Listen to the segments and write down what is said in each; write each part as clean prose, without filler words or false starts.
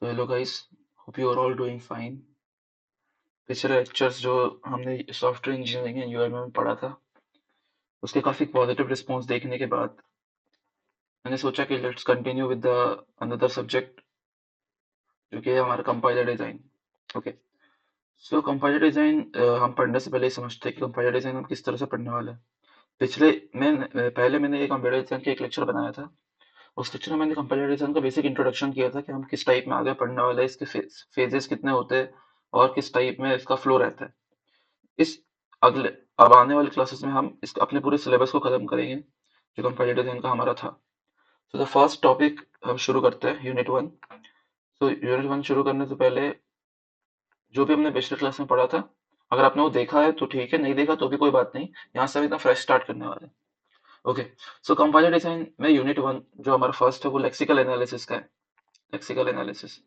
तो hello guys, hope you are all doing fine. पिछले lectures जो हमने सॉफ्टवेयर इंजीनियरिंग एंड यूआई में पढ़ा था, उसके काफी पॉजिटिव रिस्पॉन्स देखने के बाद मैंने सोचा कि let's continue with the another subject, जो कि है हमारा कंपाइलर डिजाइन। ओके, सो कंपाइलर डिजाइन हम पढ़ने से पहले ही समझते हैं कि कंपाइलर डिजाइन हम किस तरह से पढ़ने वाले हैं। पहले मैंने एक कंपाइलर डिजाइन का एक लेक्चर बनाया था। उस लेक्चर में मैंने कंपाइलर डिजाइन का बेसिक इंट्रोडक्शन किया था कि हम किस टाइप में आगे पढ़ने वाले हैं, इसके फेजेस कितने होते हैं और किस टाइप में इसका फ्लो रहता है। इस अगले अब आने वाले क्लासेस में हम इस अपने पूरे सिलेबस को खत्म करेंगे जो कंपाइलर डिजाइन का हमारा था। तो द फर्स्ट टॉपिक हम शुरू करते हैं, यूनिट वन। तो यूनिट वन शुरू करने से पहले जो भी हमने पिछले क्लास में पढ़ा था, अगर आपने वो देखा है तो ठीक है, नहीं देखा तो भी कोई बात नहीं। यहाँ से हम एकदम फ्रेश स्टार्ट करने वाले हैं। ओके, सो कंपाइलर डिजाइन में यूनिट वन जो हमारा फर्स्ट है वो लेक्सिकल एनालिसिस का है। लेक्सिकल एनालिसिस,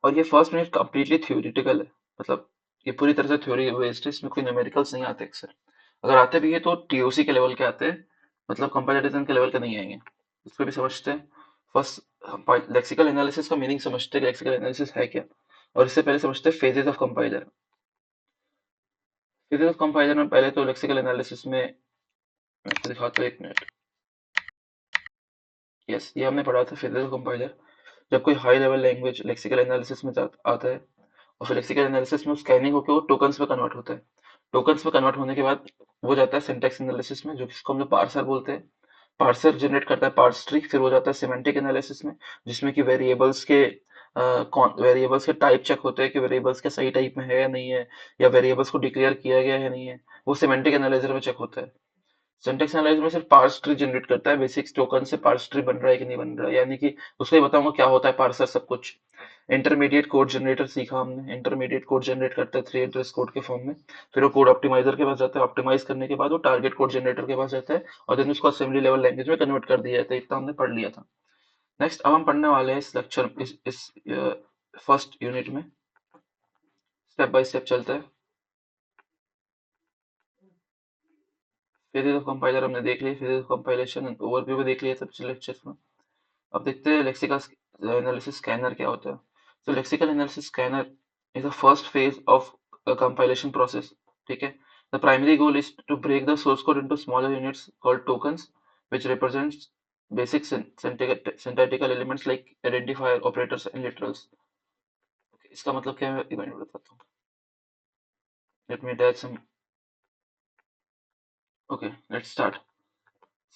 और ये फर्स्ट यूनिट कंप्लीटली थ्योरेटिकल है। मतलब ये पूरी तरह से थ्योरी बेस्ड है, इसमें कोई न्यूमेरिकल्स नहीं आते अक्सर। अगर आते भी है तो टीओसी के लेवल के आते हैं, मतलब कंपाइलर डिजाइन के लेवल के नहीं आएंगे। इसको भी समझते हैं। फर्स्ट लेक्सिकल एनालिसिस का मीनिंग समझते हैं, लेक्सिकल एनालिसिस है क्या। और इससे पहले समझते हैं phases of compiler. Phases of compiler में पहले तो लेक्सिकल एनालिसिस में मैं आपको दिखाता हूँ, एक मिनट। यस, ये हमने पढ़ा था फेजेस ऑफ कंपाइलर। जब कोई high level language lexical analysis में आता है, और फिर लेक्सिकल एनालिसिस में स्कैनिंग होकर वो टोकन्स में कन्वर्ट होता है। टोकन्स में कन्वर्ट होने के बाद वो जाता है सिंटैक्स एनालिसिस में, जो जिसको हम लोग पार्सर बोलते हैं। पार्सर जनरेट करता है पार्स ट्री, फिर वो जाता है सिमेंटिक एनालिसिस में, जिसमें कि वेरिएबल्स के टाइप चेक होते हैं कि वेरिएबल्स के सही टाइप में है या नहीं है, या वेरिएबल्स को डिक्लेयर किया गया है या नहीं है। वो सिमेंटिक एनालाइजर में चेक होता है। सिंटैक्स एनालाइजर में सिर्फ पार्स ट्री जनरेट करता है, बेसिक टोकन से पार्स ट्री बन रहा है कि नहीं बन रहा है, यानी कि उसको ही बताऊंगा क्या होता है पार्सर सब कुछ। इंटरमीडिएट कोड जनरेटर सीखा हमने। इंटरमीडिएट कोड जनरेट करता है थ्री एड्रेस कोड के फॉर्म में। फिर वो कोड ऑप्टिमाइजर के पास जाता है, ऑप्टिमाइज करने के बाद वो टारगेट कोड जनरेटर के पास जाता है, और देन उसको असेंबली लेवल लैंग्वेज में कन्वर्ट कर दिया जाता है। इतना हमने पढ़ लिया था। नेक्स्ट अब हम पढ़ने वाले हैं इस लेक्चर इस फर्स्ट यूनिट में। स्टेप बाय स्टेप चलते हैं। फेजेस ऑफ कंपाइलर हमने देख लिया, फेजेस ऑफ कंपाइलेशन ओवरव्यू में देख लिया था पिछले लेक्चर्स में। अब देखते हैं लेक्सिकल एनालिसिस स्कैनर क्या होता है। तो lexical analysis scanner is the first phase of compilation process. ठीक है, the primary goal is to break the source code into smaller units called tokens, which represents basic syntactical elements like identifier, operators and literals. इसका मतलब क्या है, मैं बताता हूँ। Let me attach some. Okay, let's start.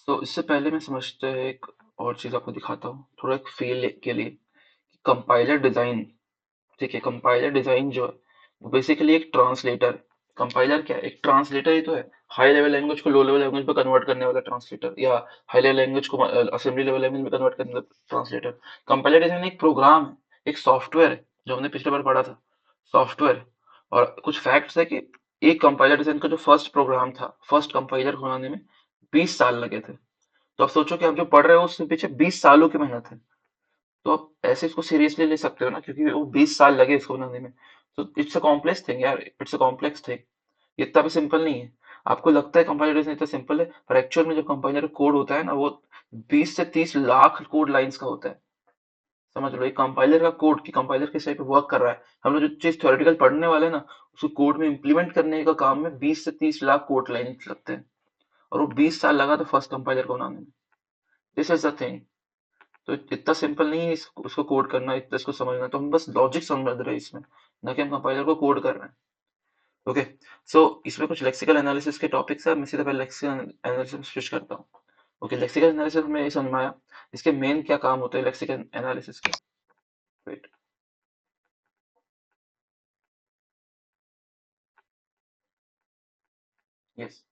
तो इससे पहले मैं समझते हैं एक और चीज आपको दिखाता हूँ, थोड़ा एक फील के लिए। कंपाइलर डिजाइन, ठीक है, कंपाइलर डिजाइन जो है वो बेसिकली एक ट्रांसलेटर। कंपाइलर क्या है, एक ट्रांसलेटर ही तो है। हाई लेवल लैंग्वेज को लो लेवल लैंग्वेज में कन्वर्ट करने वाला ट्रांसलेटर, या हाई लेवल लैंग्वेज को असेंबली लेवल लैंग्वेज में कन्वर्ट करने वाला ट्रांसलेटर। कंपाइलर डिजाइन एक प्रोग्राम है, एक सॉफ्टवेयर है, जो हमने पिछले बार पढ़ा था। सॉफ्टवेयर। और कुछ फैक्ट्स है कि एक कंपाइलर डिजाइन का जो फर्स्ट प्रोग्राम था, फर्स्ट कंपाइलर बनाने में 20 साल लगे थे। तो आप सोचो कि आप जो पढ़ रहे हो उसके पीछे 20 सालों की मेहनत है। तो आप ऐसे इसको सीरियसली ले सकते हो ना, क्योंकि वो 20 साल लगे इसको बनाने में। तो इट्स अ कॉम्प्लेक्स थिंग यार, इट्स अ कॉम्प्लेक्स थिंग। इतना भी सिंपल नहीं है। आपको लगता है कंपाइलर इतना सिंपल है, पर एक्चुअल में जो कंपाइलर कोड होता है ना, वो 20 से 30 लाख कोड लाइंस का होता है। समझ लो, एक कंपाइलर का कोड कि कंपाइलर किस टाइप पे वर्क कर रहा है, हम लोग जो चीज थ्योरेटिकल पढ़ने वाले हैं ना, उसको कोड में इंप्लीमेंट करने का काम में 20 से 30 लाख कोड लाइंस लगते हैं। और वो 20 साल लगा था फर्स्ट कंपाइलर को बनाने में। This is the thing. तो इतना सिंपल नहीं है उसको कोड करना, इतना इसको समझना। तो हम बस लॉजिक समझ रहे हैं इसमें, ना कि हम कंपाइलर को कोड कर रहे हैं। ओके, सो इसमें कुछ लेक्सिकल एनालिसिस के टॉपिक्स है। मैं सीधा पहले लेक्सिकल एनालिसिस स्विच करता हूँ। ओके, लेक्सिकल एनालिसिस में ये समझ में आया इसके मेन क्या काम होते हैं लेक्सिकल एनालिसिस के। वेट, यस,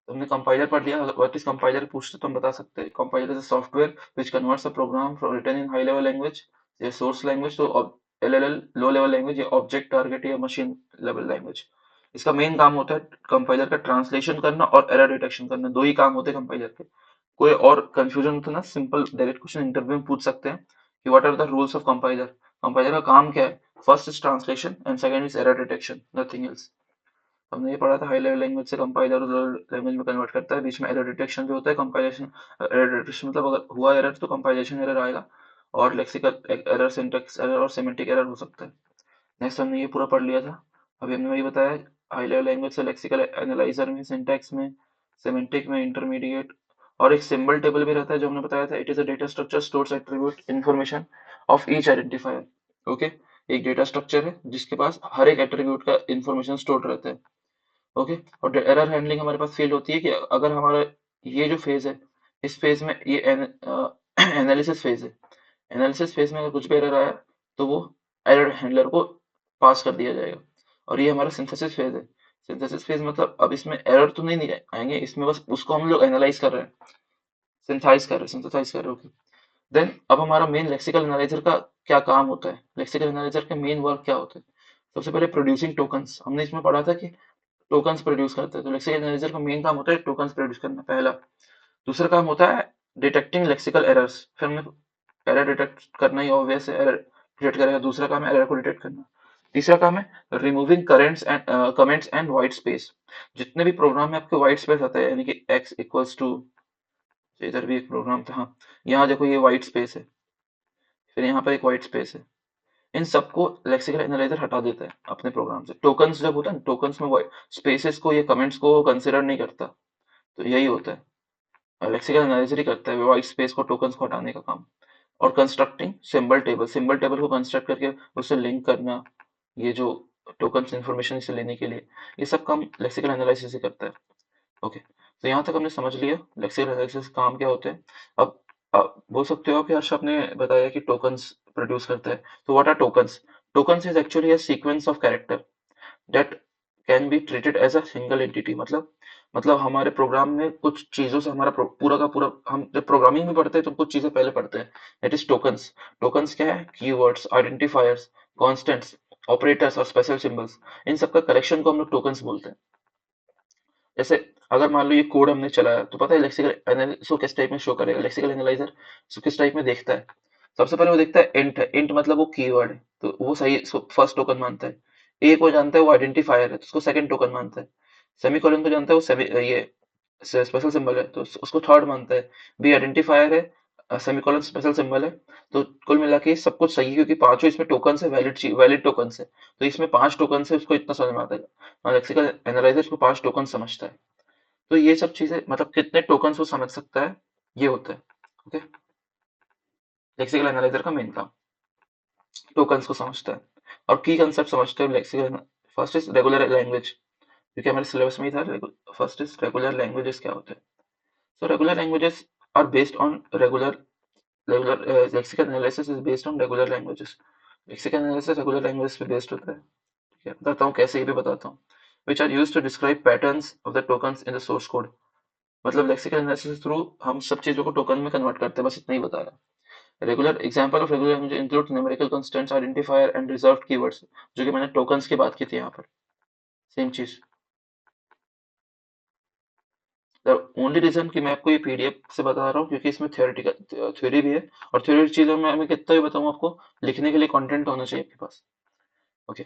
तो हमने कंपाइलर पढ़ लिया। व्हाट इज कंपाइलर पूछते तो हम बता सकते हैं, compiler is a software which converts a program from written in high level language या source language to LLL low level language, या ऑब्जेक्ट टारगेट या मशीन लेवल लैंग्वेज। इसका मेन काम होता है कंपाइलर का ट्रांसलेशन करना और एरर डिटेक्शन करना। दो ही काम होते हैं कंपाइलर के। कोई और कंफ्यूजन हो तो ना सिंपल डायरेक्ट क्वेश्चन इंटरव्यू में पूछ सकते हैं कि what are the rules of compiler. Compiler का काम क्या है, first is translation and second is error detection, nothing else. हमने ये पढ़ा था, हाई लेवल लैंग्वेज से कंपाइलर लोअर लैंग्वेज में कन्वर्ट करता है। बीच में एरर डिटेक्शन जो होता है, कंपाइलेशन एरर डिटेक्शन मतलब अगर हुआ एरर तो कंपाइलेशन एरर आएगा। और लेक्सिकल एरर, सिंटैक्स एरर और सेमेंटिक एरर हो सकता है। नेक्स्ट हमने ये पूरा पढ़ लिया था। अभी हमने वही बताया, हाई लेवल लैंग्वेज से लेक्सिकल एनालाइजर में, सिंटैक्स में, सेमेंटिक में, इंटरमीडिएट, और एक सिंबल टेबल भी रहता है जो हमने बताया था। It is a data structure stores attribute information of each identifier. Okay, एक डेटा स्ट्रक्चर है जिसके पास हर एक एट्रीब्यूट का इन्फॉर्मेशन स्टोर रहता है। ओके, और एरर हैंडलिंग हमारे पास फील्ड होती है कि अगर हमारा ये जो फेज है, इस फेज में ये एनालिसिस फेज है, एनालिसिस फेज में अगर कुछ भी एरर आया तो वो एरर हैंडलर को पास कर दिया जाएगा। और ये हमारा सिंथेसिस फेज है। सिंथेसिस फेज मतलब अब इसमें एरर तो नहीं आएंगे, इसमें बस उसको हम लोग एनालाइज कर रहे हैं, सिंथेसाइज कर रहे हैं। देन अब हमारा मेन लेक्सिकल एनालाइजर का क्या काम होता है, लेक्सिकल एनालाइजर का मेन वर्क क्या होता है। सबसे पहले प्रोड्यूसिंग टोकन्स, हमने इसमें पढ़ा था कि टोकन्स प्रोड्यूस करते हैं, तो लेक्सिकल एनालाइजर का मेन काम होता है टोकन्स प्रोड्यूस करना, पहला। दूसरा काम होता है डिटेक्टिंग लेक्सिकल एरर्स, फिर हमने एरर डिटेक्ट करना ही ऑब्वियस है, एरर डिटेक्ट करेगा। दूसरा काम है एरर को डिटेक्ट करना। तीसरा काम है removing currents and comments and white space. जितने भी प्रोग्राम में आपके व्हाइट स्पेस आता है, यानी कि x इक्वल्स टू, इधर भी एक प्रोग्राम था, हाँ, यहाँ देखो ये व्हाइट स्पेस है, फिर यहाँ पर एक व्हाइट स्पेस है, इन सबको लेक्सिकल एनालाइजर हटा देता है अपने प्रोग्राम से। टोकन्स जब होता है ना, टोकन्स में स्पेसेस को या कमेंट्स को कंसिडर नहीं करता, तो यही होता है, लेक्सिकल एनालाइजर ही करता है व्हाइट स्पेस को, टोकन्स को हटाने का काम। और constructing symbol table, symbol table को कंस्ट्रक्ट करके उससे लिंक करना, ये जो टोकन्स इंफॉर्मेशन इसे लेने के लिए, ये सब काम लेक्सिकल एनालिसिस ही करता है। ओके, तो यहाँ तक हमने समझ लिया लेक्सिकल एनालिसिस काम क्या होते हैं। अब बोल सकते हो कि हर्ष आपने बताया कि टोकन्स प्रोड्यूस करता है, तो what are tokens? Tokens is actually a sequence of character that can be treated as a single entity. मतलब हमारे प्रोग्राम में कुछ चीजों से हमारा पूरा का पूरा, हम जब प्रोग्रामिंग में पढ़ते हैं तो कुछ चीजें पहले पढ़ते हैं, दैट इज टोकन्स। टोकन्स क्या है? कीवर्ड्स, आइडेंटिफायर्स, कॉन्स्टेंट्स, ऑपरेटर्स और स्पेशल सिंबल्स, इन सबका कलेक्शन को हम लोग टोकन्स बोलते हैं। जैसे अगर मान लो ये कोड हमने चलाया, तो पता है लेक्सिकल एनालिसिस किस टाइप में शो करेगा, लेक्सिकल एनालाइजर किस टाइप में देखता है। सबसे पहले वो देखता है इंट है, इंट मतलब वो कीवर्ड है, तो वो सही फर्स्ट टोकन मानता है। ए को जानता है वो आइडेंटिफायर है, तो उसको सेकंड टोकन मानता है। सेमीकोलन को जानता है वो ये स्पेशल सिंबल है, तो उसको थर्ड मानता है। बी आइडेंटिफायर है, सेमीकोलन स्पेशल सिंबल है। तो कुल मिला के सब कुछ सही है, क्योंकि पांचों इसमें टोकन है, वैलिड टोकन है, तो इसमें पांच टोकन है, उसको इतना समझ में आता है। लेक्सिकल एनालाइजर को पांच टोकन समझता है। तो ये सब चीजें, मतलब कितने टोकन वो समझ सकता है, ये होता है। ओके, लेक्सिकल एनालाइजर का मेन काम टोकन्स को समझता है। और की कंसेप्ट समझते हैं lexical. First is regular language, क्योंकि हमारे सिलेबस में ही था। फर्स्ट इज रेगुलर लैंग्वेजेस क्या होते हैं। So regular languages are based on regular lexical analysis is based on regular languages. Lexical analysis regular language पे बेस्ड होता है। ठीक है, बताता हूँ कैसे, ये भी बताता हूँ। Which are use to describe patterns of the tokens in the source code. मतलब लेक्सिकल एनालिसिस थ्रू हम सब चीजों को टोकन में कन्वर्ट करते हैं, बस इतना ही बता रहा है। Regular example of regular language include numerical constants, identifier and reserved keywords, जो कि मैंने टोकन्स की बात की थी यहाँ पर, सेम चीज। द ओनली रीजन कि मैं आपको ये पीडीएफ से बता रहा हूँ क्योंकि इसमें थियोरिटिकल थ्योरी भी है, और थ्योरी चीजों में मैं कितना भी बताऊँ आपको, लिखने के लिए कंटेंट होना चाहिए आपके पास। ओके,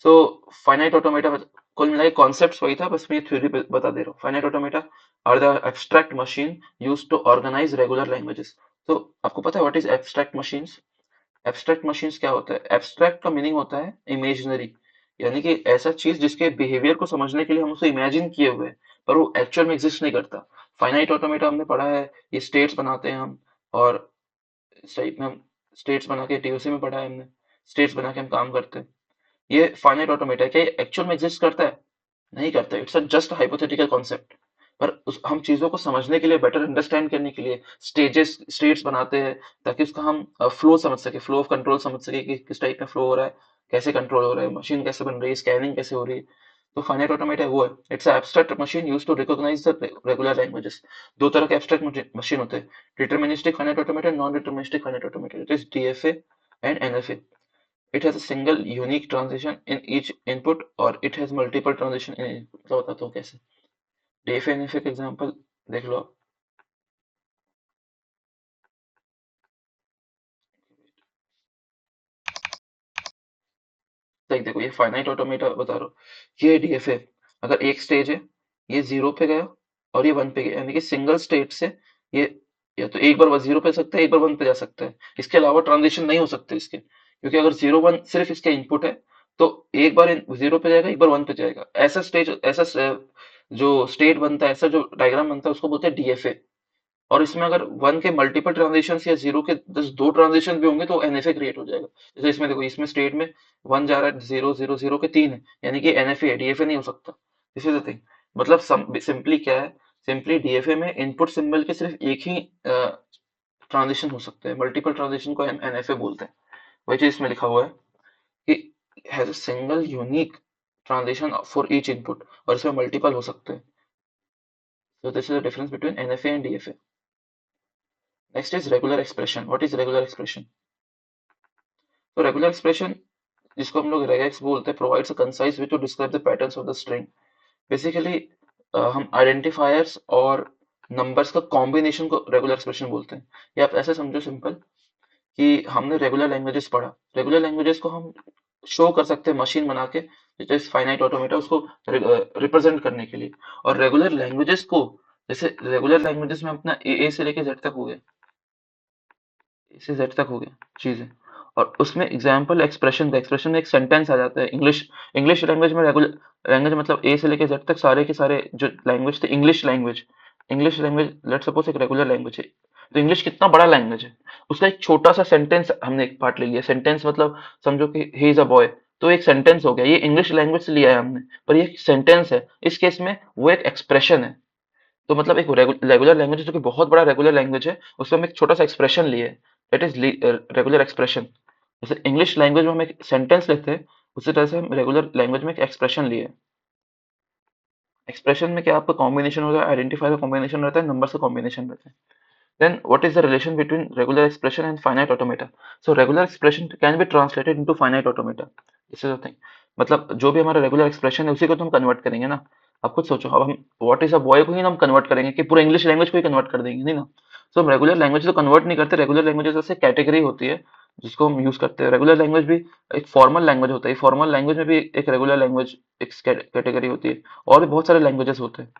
सो फाइनाइट ऑटोमेटा, कुल मिला के कॉन्सेप्ट वही था, बस मैं ये थ्योरी बता दे रहा हूँ। Finite automata are the abstract machine used to organise regular languages. तो आपको पता है what is abstract machines? Abstract machines क्या होता है? एब्स्ट्रैक्ट का मीनिंग होता है इमेजिनरी, यानी कि ऐसा चीज जिसके बिहेवियर को समझने के लिए हम उसे इमेजिन किए हुए हैं, पर वो एक्चुअल में एग्जिस्ट नहीं करता। फाइनाइट ऑटोमेटा हमने पढ़ा है, ये स्टेट्स बनाते हैं हम, और इस टाइप में हम स्टेट्स बना के, टीओसी में पढ़ा है हमने, स्टेट्स बना के हम काम करते हैं। ये फाइनाइट ऑटोमेटा है, क्या ये एक्चुअल में एग्जिस्ट करता है? नहीं करता, इट्स जस्ट हाइपोथेटिकल कॉन्सेप्ट। पर हम चीजों को समझने के लिए, बेटर अंडरस्टैंड करने के लिए स्टेट्स बनाते हैं, ताकि उसका हम फ्लो समझ सके, फ्लो ऑफ कंट्रोल समझ सके कि किस टाइप में फ्लो हो रहा है, कैसे कंट्रोल हो रहा है, मशीन कैसे बन रही है, स्कैनिंग कैसे हो रही है। तो फाइनाइट ऑटोमेटा वो है, it's abstract machine use to recognise the regular languages. दो तरह के एब्स्ट्रैक्ट मशीन होते हैं, deterministic finite automata, non deterministic finite automata, it is DFA and NFA. It has a single unique transition in each input, or it has multiple transition in input। मतलब बताता हूँ कैसे। DFA का example देख लो आप। देख देखो, ये फाइनाइट ऑटोमेटा बता रहा हूँ, ये DFA। अगर एक स्टेज है, ये जीरो पे गया और ये वन पे गया, यानी कि सिंगल स्टेट से ये या तो एक बार वो जीरो पे सकता है, एक बार वन पे जा सकता है, इसके अलावा ट्रांजिशन नहीं हो सकते इसके, क्योंकि अगर जीरो वन सिर्फ इसके इनपुट है तो एक बार जीरो पे जाएगा, एक बार वन पे जाएगा। जो स्टेट बनता है, ऐसा जो डायग्राम बनता है उसको बोलते हैं डीएफए। और इसमें अगर वन के मल्टीपल ट्रांजिशन या जीरो के 10 दो ट्रांजिशन भी होंगे तो एनएफए क्रिएट हो जाएगा। जैसे इसमें देखो, इसमें स्टेट में वन जा रहा है, जीरो जीरो जीरो के तीन है, यानी कि एनएफए है, डीएफए नहीं हो सकता। This is the thing. मतलब सिंपली क्या है, सिंपली डीएफए में इनपुट सिंबल के सिर्फ एक ही ट्रांजिशन हो सकते हैं, मल्टीपल ट्रांजिशन को हम एनएफए बोलते हैं। वही चीज इसमें लिखा हुआ है कि has a single unique transition for each input, और इसमें मल्टीपल हो सकते हैं। So this is the difference between NFA and DFA. Next is regular expression. What is regular expression? So regular expression, जिसको हम लोग regex बोलते हैं, provides a concise way to describe the patterns of the string. Basically हम identifiers और numbers का combination को regular expression बोलते हैं। या आप ऐसे समझो सिंपल कि हमने रेगुलर लैंग्वेजेस पढ़ा, रेगुलर लैंग्वेजेस को हम शो कर सकते हैं मशीन बना के, जैसे फाइनाइट ऑटोमेटा, उसको रिप्रेजेंट करने के लिए। और रेगुलर लैंग्वेजेस को, जैसे रेगुलर लैंग्वेजेस में अपना ए से लेके जेड तक हो गया, ए से जेड तक हो गया चीजें, और उसमें एग्जाम्पल एक्सप्रेशन, एक्सप्रेशन में एक सेंटेंस आ जाता है। इंग्लिश इंग्लिश लैंग्वेज में रेगुलर लैंग्वेज मतलब ए से लेके जेड तक सारे के सारे जो लैंग्वेज थे, इंग्लिश लैंग्वेज लेट सपोज एक रेगुलर लैंग्वेज है। तो इंग्लिश कितना बड़ा लैंग्वेज है, उसका एक छोटा सा सेंटेंस हमने एक पार्ट ले लिया। सेंटेंस मतलब समझो कि ही इज अ बॉय, तो एक सेंटेंस हो गया, ये इंग्लिश लैंग्वेज से लिया है हमने, पर ये सेंटेंस है। इस केस में वो एक एक्सप्रेशन है। तो मतलब एक रेगुलर लैंग्वेज जो कि बहुत बड़ा रेगुलर लैंग्वेज है, उसमें हम एक छोटा सा एक्सप्रेशन लिए, दैट इज रेगुलर एक्सप्रेशन। जैसे इंग्लिश लैंग्वेज में हम एक सेंटेंस लेते हैं, उसी तरह से हम रेगुलर लैंग्वेज में एक एक्सप्रेशन लिए। एक्सप्रेशन में क्या आपका कॉम्बिनेशन होता है, आइडेंटिफायर का कॉम्बिनेशन रहता है, नंबर्स का कॉम्बिनेशन रहता है। Then what is the relation between regular expression and finite automata? So regular expression can be translated into finite automata. This is the thing. मतलब जो भी हमारा रेगुलर एक्सप्रेशन है उसी को तो हम कन्वर्ट करेंगे ना। आप खुद सोचो, अब हम व्हाट इज अ बॉय को ही हम कन्वर्ट करेंगे कि पूरा इंग्लिश लैंग्वेज को ही कन्वर्ट कर देंगे, नहीं ना। सो हम रेगुलर लैंग्वेज तो कन्वर्ट नहीं करते। रेगुलर लैंग्वेज जैसे कैटेगरी होती है जिसको हम यूज करते हैं। रेगुलर लैंग्वेज भी एक फॉर्मल लैंग्वेज होता है, फॉर्मल लैंग्वेज में भी एक रेगुलर लैंग्वेज एक कैटेगरी होती है, और भी बहुत सारे लैंग्वेजेस होते हैं।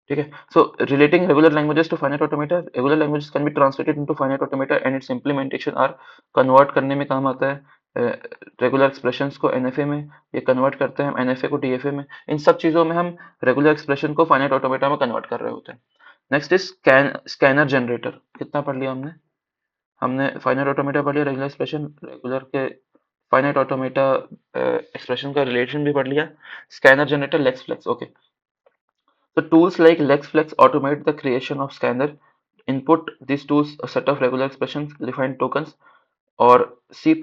ठीक है। So relating regular languages to finite automata, regular languages can be translated into finite automata and its implementation are, convert करने में काम आता है रेगुलर एक्सप्रेशंस को एनएफए में, ये कन्वर्ट करते हैं हम एनएफए को डीएफए में। इन सब चीजों में हम रेगुलर एक्सप्रेशन को फाइनाइट ऑटोमेटा में कन्वर्ट कर रहे होते हैं। Next is scanner generator. कितना पढ़ लिया हमने? हमने फाइनाइट ऑटोमेटा पढ़ लिया, रेगुलर एक्सप्रेशन, रेगुलर के फाइनाइट ऑटोमेटा एक्सप्रेशन का रिलेशन भी पढ़ लिया। Scanner generator, lex flex, okay. So tools like LexFlex automate the creation of scanner. Input these tools a set of regular expressions, defined tokens, और C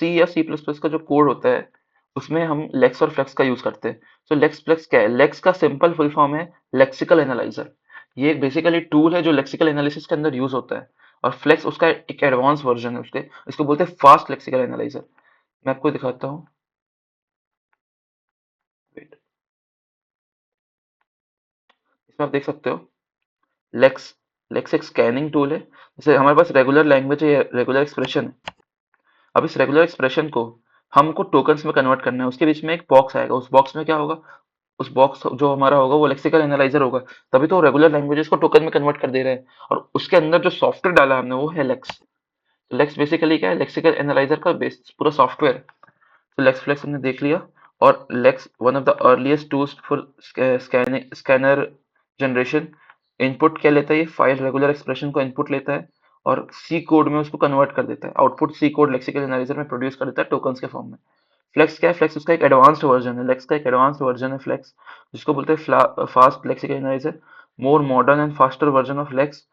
या C++ का जो code होता है उसमें हम लेक्स और फ्लेक्स का यूज करते हैं। तो लेक्स फ्लेक्स क्या है? लेक्स का सिंपल फुल फॉर्म है लेक्सिकल एनालाइजर। ये एक बेसिकली टूल है जो लेक्सिकल एनालिसिस के अंदर यूज होता है, और फ्लेक्स उसका एक एडवांस वर्जन है उसके, इसको बोलते हैं फास्ट लेक्सिकल एनालाइजर। मैं आपको दिखाता हूँ। Wait, इसमें आप देख सकते हो लेक्स। लेक्स एक स्कैनिंग टूल है। जैसे हमारे पास रेगुलर लैंग्वेज है, रेगुलर एक्सप्रेशन है। अब इस रेगुलर एक्सप्रेशन को हमको टोकन्स में कन्वर्ट करना है। उसके बीच में एक बॉक्स आएगा, उस बॉक्स में क्या होगा? उस बॉक्स जो हमारा होगा वो लेक्सिकल एनालाइजर होगा, तभी तो रेगुलर लैंग्वेजेस को टोकन में कन्वर्ट कर दे रहे हैं। और उसके अंदर जो सॉफ्टवेयर डाला है हमने वो है लेक्स। तो लेक्स बेसिकली क्या है? लेक्सिकल एनालाइजर का बेस पूरा सॉफ्टवेयर है। तो लेक्स फ्लेक्स हमने देख लिया। और lex one of the earliest tools for scanner generation. Input क्या लेता है? ये फाइल रेगुलर एक्सप्रेशन को इनपुट लेता है और सी कोड में उसको कन्वर्ट कर देता है। Output C code lexical analyser में प्रोड्यूस कर देता है टोकन्स के फॉर्म में। फ्लेक्स क्या है? फ्लेक्स उसका एक एडवांस्ड वर्जन है। लेक्स का एक एडवांस्ड वर्जन है फ्लेक्स, जिसको बोलते हैं fast lexical analyser. More modern and faster version of lex.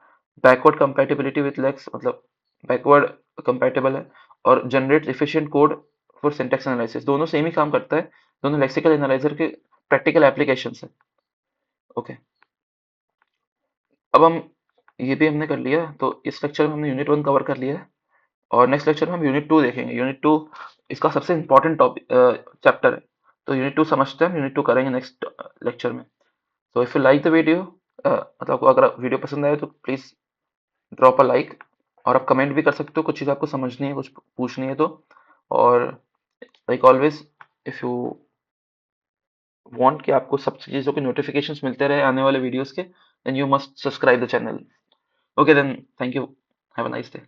Backward compatibility with lex, मतलब बैकवर्ड कंपैटिबल है। और generate efficient code for syntax analysis. दोनों सेम ही काम करता है, दोनों लेक्सिकल एनालाइजर के प्रैक्टिकल एप्लीकेशंस है। ओके, अब हम ये भी हमने कर लिया, तो इस लेक्चर में हमने यूनिट 1 कवर कर लिया है। और नेक्स्ट लेक्चर में हम यूनिट 2 देखेंगे। यूनिट 2 इसका सबसे इंपॉर्टेंट टॉपिक चैप्टर है। तो यूनिट 2 समझते हैं, हम यूनिट 2 करेंगे नेक्स्ट लेक्चर में। तो if you like the video, मतलब आपको अगर वीडियो पसंद आए तो प्लीज ड्रॉप अ लाइक। और आप कमेंट भी कर सकते हो, कुछ चीज़ आपको समझनी है, कुछ पूछनी है तो। और like always, if you want कि आपको सब चीज़ों के नोटिफिकेशंस मिलते रहे आने वाले वीडियोस के, then you must subscribe the channel. Okay then, thank you, have a nice day.